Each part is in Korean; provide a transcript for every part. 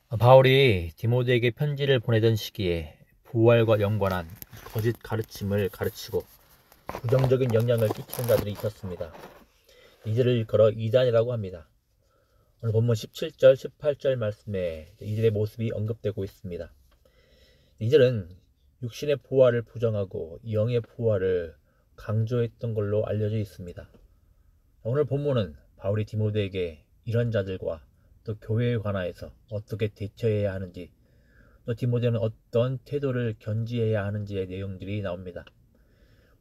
바울이 디모데에게 편지를 보내던 시기에 부활과 연관한 거짓 가르침을 가르치고 부정적인 영향을 끼치는 자들이 있었습니다. 이들을 일컬어 이단이라고 합니다. 오늘 본문 17절, 18절 말씀에 이들의 모습이 언급되고 있습니다. 이들은 육신의 부활을 부정하고 영의 부활을 강조했던 걸로 알려져 있습니다. 오늘 본문은 바울이 디모데에게 이런 자들과 또 교회에 관하여서 어떻게 대처해야 하는지, 또 디모데는 어떤 태도를 견지해야 하는지의 내용들이 나옵니다.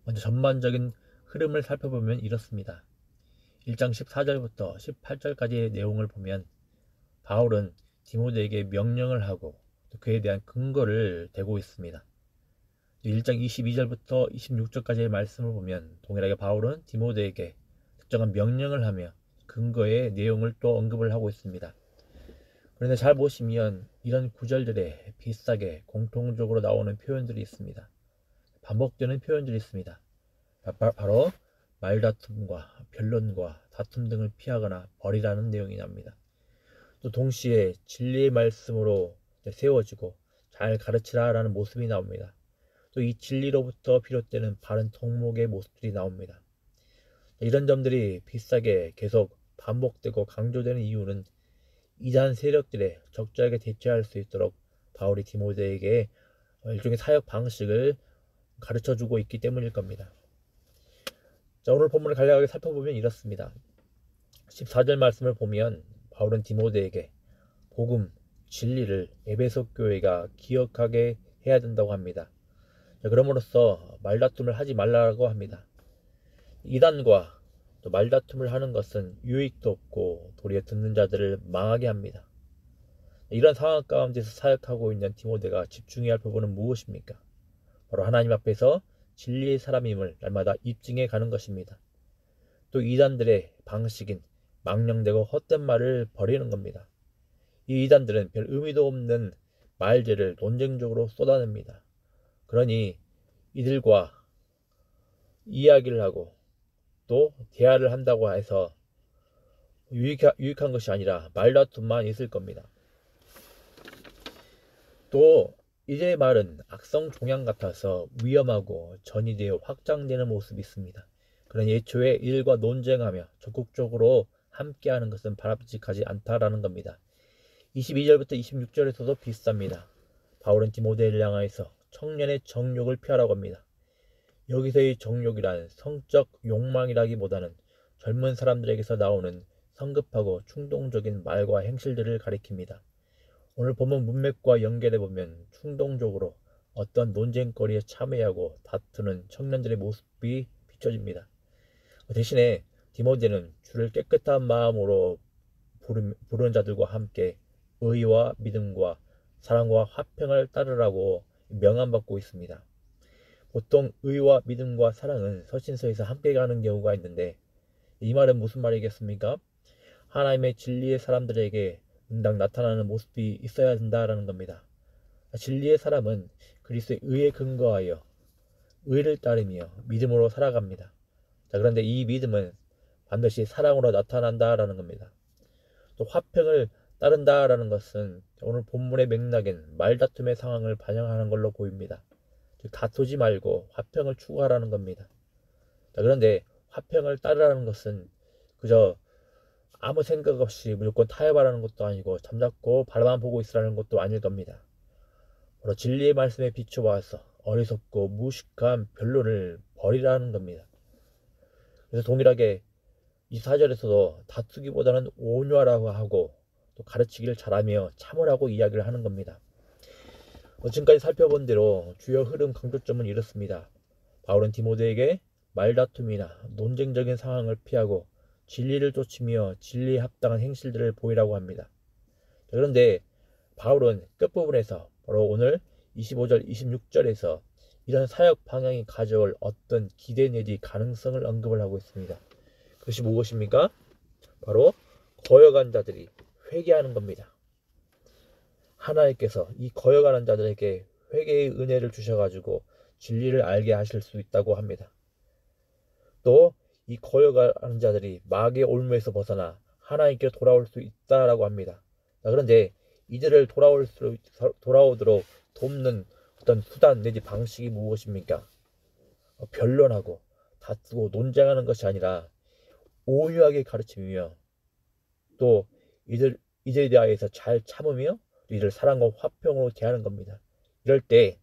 먼저 전반적인 흐름을 살펴보면 이렇습니다. 1장 14절부터 18절까지의 내용을 보면 바울은 디모데에게 명령을 하고 또 그에 대한 근거를 대고 있습니다. 1장 22절부터 26절까지의 말씀을 보면 동일하게 바울은 디모데에게 특정한 명령을 하며 근거의 내용을 또 언급을 하고 있습니다. 그런데 잘 보시면 이런 구절들에 비슷하게 공통적으로 나오는 표현들이 있습니다. 반복되는 표현들이 있습니다. 바로 말다툼과 변론과 다툼 등을 피하거나 버리라는 내용이 납니다. 또 동시에 진리의 말씀으로 세워지고 잘 가르치라라는 모습이 나옵니다. 또 이 진리로부터 비롯되는 바른 통목의 모습들이 나옵니다. 이런 점들이 비슷하게 계속 반복되고 강조되는 이유는 이단 세력들에 적절하게 대처할 수 있도록 바울이 디모데에게 일종의 사역 방식을 가르쳐주고 있기 때문일 겁니다. 자, 오늘 본문을 간략하게 살펴보면 이렇습니다. 14절 말씀을 보면 바울은 디모데에게 복음, 진리를 에베소 교회가 기억하게 해야 된다고 합니다. 자, 그럼으로써 말다툼을 하지 말라고 합니다. 이단과 또 말다툼을 하는 것은 유익도 없고 도리어 듣는 자들을 망하게 합니다. 이런 상황 가운데서 사역하고 있는 디모데가 집중해야 할 부분은 무엇입니까? 바로 하나님 앞에서 진리의 사람임을 날마다 입증해 가는 것입니다. 또 이단들의 방식인 망령되고 헛된 말을 버리는 겁니다. 이 이단들은 별 의미도 없는 말들을 논쟁적으로 쏟아냅니다. 그러니 이들과 이야기를 하고 또 대화를 한다고 해서 유익한 것이 아니라 말다툼만 있을 겁니다. 또 이들의 말은 악성 종양 같아서 위험하고 전이되어 확장되는 모습이 있습니다. 그러니 애초에 이들과 논쟁하며 적극적으로 함께하는 것은 바람직하지 않다라는 겁니다. 22절부터 26절에서도 비슷합니다. 바울은 디모데를 향하여서 청년의 정욕을 피하라고 합니다. 여기서의 정욕이란 성적 욕망이라기보다는 젊은 사람들에게서 나오는 성급하고 충동적인 말과 행실들을 가리킵니다. 오늘 본문 문맥과 연결해보면 충동적으로 어떤 논쟁거리에 참여하고 다투는 청년들의 모습이 비춰집니다. 대신에 디모데는 주를 깨끗한 마음으로 부르는 자들과 함께 의와 믿음과 사랑과 화평을 따르라고 명함받고 있습니다. 보통 의와 믿음과 사랑은 서신서에서 함께 가는 경우가 있는데 이 말은 무슨 말이겠습니까? 하나님의 진리의 사람들에게 응당 나타나는 모습이 있어야 된다라는 겁니다. 진리의 사람은 그리스도의 의에 근거하여 의를 따르며 믿음으로 살아갑니다. 자, 그런데 이 믿음은 반드시 사랑으로 나타난다라는 겁니다. 또 화평을 따른다라는 것은 오늘 본문의 맥락엔 말다툼의 상황을 반영하는 걸로 보입니다. 즉 다투지 말고 화평을 추구하라는 겁니다. 자, 그런데 화평을 따르라는 것은 그저 아무 생각 없이 무조건 타협하라는 것도 아니고 잠자코 바라만 보고 있으라는 것도 아닐 겁니다. 바로 진리의 말씀에 비추어서 어리석고 무식한 변론을 버리라는 겁니다. 그래서 동일하게 24절에서도 다투기보다는 온유하라고 하고 또 가르치기를 잘하며 참으라고 이야기를 하는 겁니다. 지금까지 살펴본 대로 주요 흐름 강조점은 이렇습니다. 바울은 디모데에게 말다툼이나 논쟁적인 상황을 피하고 진리를 쫓으며 진리에 합당한 행실들을 보이라고 합니다. 그런데 바울은 끝부분에서 바로 오늘 25절, 26절에서 이런 사역 방향이 가져올 어떤 기대 내지 가능성을 언급을 하고 있습니다. 그것이 무엇입니까? 바로 거역한 자들이 회개하는 겁니다. 하나님께서 이 거역하는 자들에게 회개의 은혜를 주셔가지고 진리를 알게 하실 수 있다고 합니다. 또 이 거역하는 자들이 마귀의 올무에서 벗어나 하나님께 돌아올 수 있다라고 합니다. 그런데 이들을 돌아오도록 돕는 어떤 수단 내지 방식이 무엇입니까? 변론하고 다투고 논쟁하는 것이 아니라 온유하게 가르치며 또 이들에 대하여서 잘 참으며 이들 사랑과 화평으로 대하는 겁니다. 이럴 때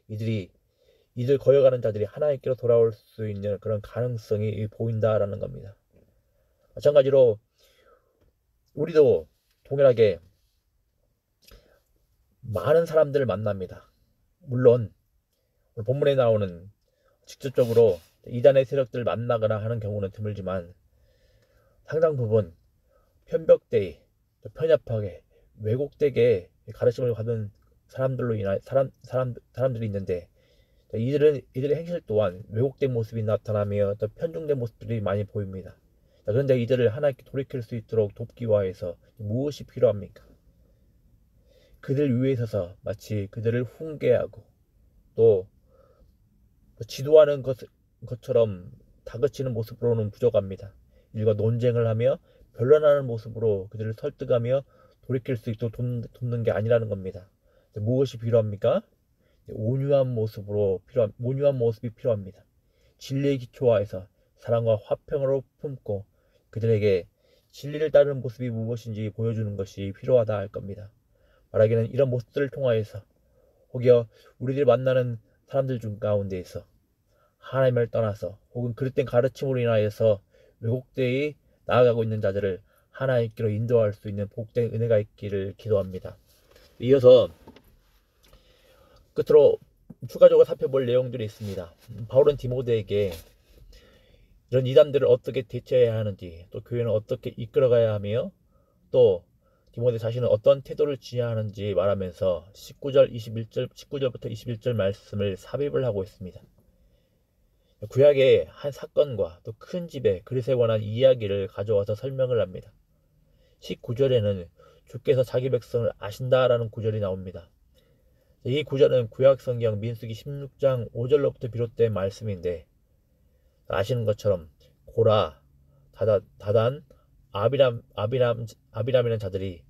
이들 거여가는 자들이 하나님께로 돌아올 수 있는 그런 가능성이 보인다라는 겁니다. 마찬가지로 우리도 동일하게 많은 사람들을 만납니다. 물론 오늘 본문에 나오는 직접적으로 이단의 세력들을 만나거나 하는 경우는 드물지만 상당 부분 편벽되이 편협하게 왜곡되게 가르침을 받은 사람들이 있는데 이들의 행실 또한 왜곡된 모습이 나타나며 또 편중된 모습들이 많이 보입니다. 그런데 이들을 하나님께 돌이킬 수 있도록 돕기 위해서 무엇이 필요합니까? 그들 위에 서서 마치 그들을 훈계하고 또 지도하는 것처럼 다그치는 모습으로는 부족합니다. 이들과 논쟁을 하며 변론하는 모습으로 그들을 설득하며 돌이킬 수 있도록 돕는 게 아니라는 겁니다. 무엇이 필요합니까? 온유한 모습이 필요합니다. 진리의 기초하에서 사랑과 화평으로 품고 그들에게 진리를 따르는 모습이 무엇인지 보여주는 것이 필요하다 할 겁니다. 말하기는 이런 모습들을 통하여서 혹여 우리들이 만나는 사람들 중 가운데에서 하나님을 떠나서 혹은 그릇된 가르침으로 인하여서 왜곡되이 나아가고 있는 자들을 하나님께로 인도할 수 있는 복된 은혜가 있기를 기도합니다. 이어서 끝으로 추가적으로 살펴볼 내용들이 있습니다. 바울은 디모데에게 이런 이단들을 어떻게 대처해야 하는지, 또 교회는 어떻게 이끌어가야 하며, 또 디모데 자신은 어떤 태도를 지녀야 하는지 말하면서 19절부터 21절 말씀을 삽입을 하고 있습니다. 구약의 한 사건과 또 큰 집의 그릇에 관한 이야기를 가져와서 설명을 합니다. 19절에는 주께서 자기 백성을 아신다라는 구절이 나옵니다. 이 구절은 구약성경 민수기 16장 5절로부터 비롯된 말씀인데 아시는 것처럼 고라, 다단, 아비람이라는 자들이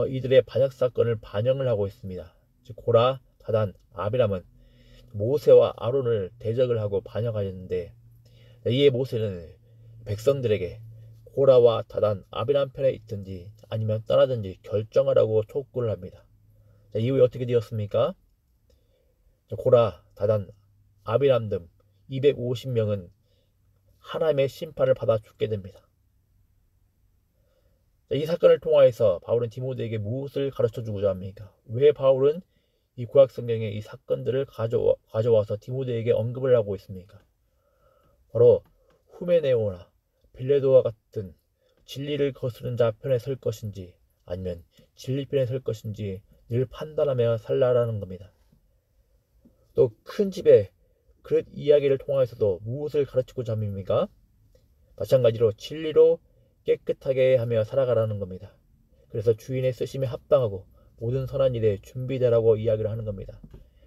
이들의 반역 사건을 반영을 하고 있습니다. 즉 고라, 다단, 아비람은 모세와 아론을 대적을 하고 반역하였는데 이에 모세는 백성들에게 고라와 다단, 아비람 편에 있든지 아니면 떠나든지 결정하라고 촉구를 합니다. 이후에 어떻게 되었습니까? 고라, 다단, 아비람 등 250명은 하나님의 심판을 받아 죽게 됩니다. 이 사건을 통하여서 바울은 디모데에게 무엇을 가르쳐주고자 합니까? 왜 바울은 이 구약 성경의 이 사건들을 가져와서 디모데에게 언급을 하고 있습니까? 바로 후메네오나 빌레도와 같은 진리를 거스르는 자 편에 설 것인지 아니면 진리 편에 설 것인지 늘 판단하며 살라라는 겁니다. 또 큰 집의 그릇 이야기를 통하여서도 무엇을 가르치고자 합니까? 마찬가지로 진리로 깨끗하게 하며 살아가라는 겁니다. 그래서 주인의 쓰심에 합당하고 모든 선한 일에 준비되라고 이야기를 하는 겁니다.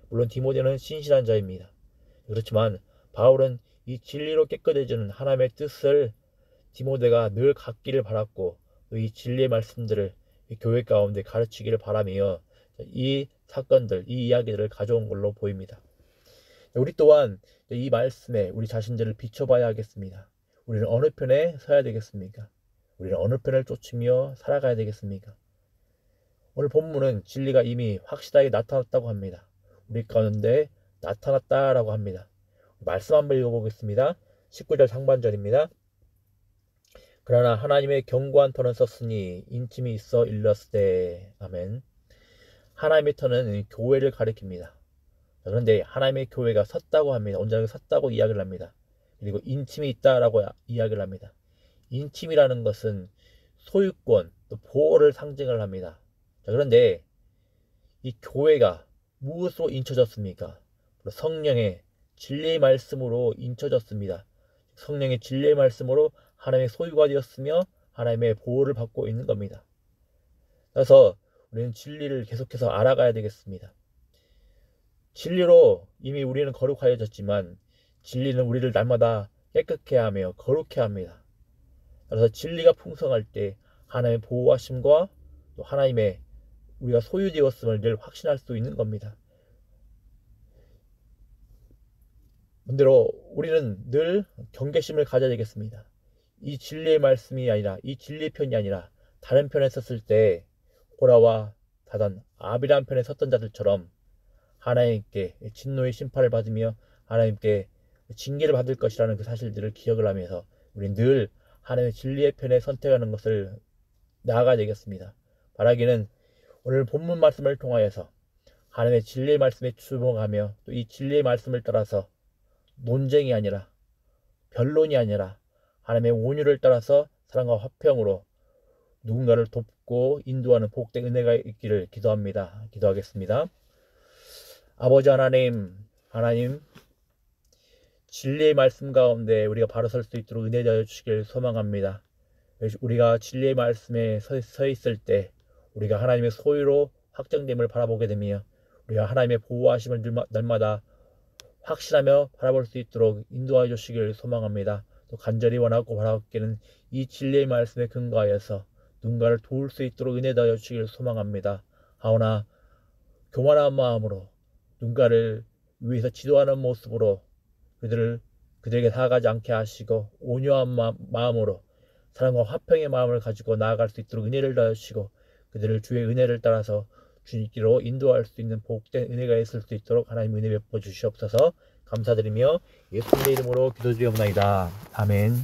물론 디모데는 신실한 자입니다. 그렇지만 바울은 이 진리로 깨끗해지는 하나님의 뜻을 디모데가 늘 갖기를 바랐고 이 진리의 말씀들을 이 교회 가운데 가르치기를 바라며 이 사건들, 이 이야기들을 가져온 걸로 보입니다. 우리 또한 이 말씀에 우리 자신들을 비춰봐야 하겠습니다. 우리는 어느 편에 서야 되겠습니까? 우리는 어느 편을 쫓으며 살아가야 되겠습니까? 오늘 본문은 진리가 이미 확실하게 나타났다고 합니다. 우리 가운데 나타났다라고 합니다. 말씀 한번 읽어보겠습니다. 19절 상반절입니다. 그러나 하나님의 견고한 터는 썼으니 인침이 있어 일렀으되. 아멘. 하나님의 터는 교회를 가리킵니다. 그런데 하나님의 교회가 섰다고 합니다. 온전하게 섰다고 이야기를 합니다. 그리고 인침이 있다라고 이야기를 합니다. 인침이라는 것은 소유권, 또 보호를 상징을 합니다. 그런데 이 교회가 무엇으로 인쳐졌습니까? 성령의 진리의 말씀으로 인쳐졌습니다. 성령의 진리의 말씀으로 하나님의 소유가 되었으며 하나님의 보호를 받고 있는 겁니다. 그래서 우리는 진리를 계속해서 알아가야 되겠습니다. 진리로 이미 우리는 거룩하여졌지만 진리는 우리를 날마다 깨끗게 하며 거룩해 합니다. 그래서 진리가 풍성할 때 하나님의 보호하심과 또 하나님의 우리가 소유되었음을 늘 확신할 수 있는 겁니다. 반대로 우리는 늘 경계심을 가져야 되겠습니다. 이 진리의 말씀이 아니라, 이 진리의 편이 아니라 다른 편에 섰을 때 고라와 다단, 아비람 편에 섰던 자들처럼 하나님께 진노의 심판을 받으며 하나님께 징계를 받을 것이라는 그 사실들을 기억을 하면서 우리는 늘 하나님의 진리의 편에 선택하는 것을 나아가야 되겠습니다. 바라기는 오늘 본문 말씀을 통하여서 하나님의 진리의 말씀에 주목하며 또 이 진리의 말씀을 따라서 논쟁이 아니라, 변론이 아니라 하나님의 온유를 따라서 사랑과 화평으로 누군가를 돕고 인도하는 복된 은혜가 있기를 기도합니다. 기도하겠습니다. 아버지 하나님, 진리의 말씀 가운데 우리가 바로 설 수 있도록 은혜 되어 주시길 소망합니다. 우리가 진리의 말씀에 서 있을 때 우리가 하나님의 소유로 확정됨을 바라보게 되며 우리가 하나님의 보호하심을 날마다 확신하며 바라볼 수 있도록 인도하여 주시길 소망합니다. 또 간절히 원하고 바라기는 이 진리의 말씀에 근거하여서 누군가를 도울 수 있도록 은혜 되어 주시길 소망합니다. 하오나 교만한 마음으로 누군가를 위해서 지도하는 모습으로 그들에게 다가가지 않게 하시고 온유한 마음으로 사랑과 화평의 마음을 가지고 나아갈 수 있도록 은혜를 더하시고 그들을 주의 은혜를 따라서 주님께로 인도할 수 있는 복된 은혜가 있을 수 있도록 하나님 은혜 베풀어 주시옵소서. 감사드리며 예수님의 이름으로 기도드리옵나이다. 아멘.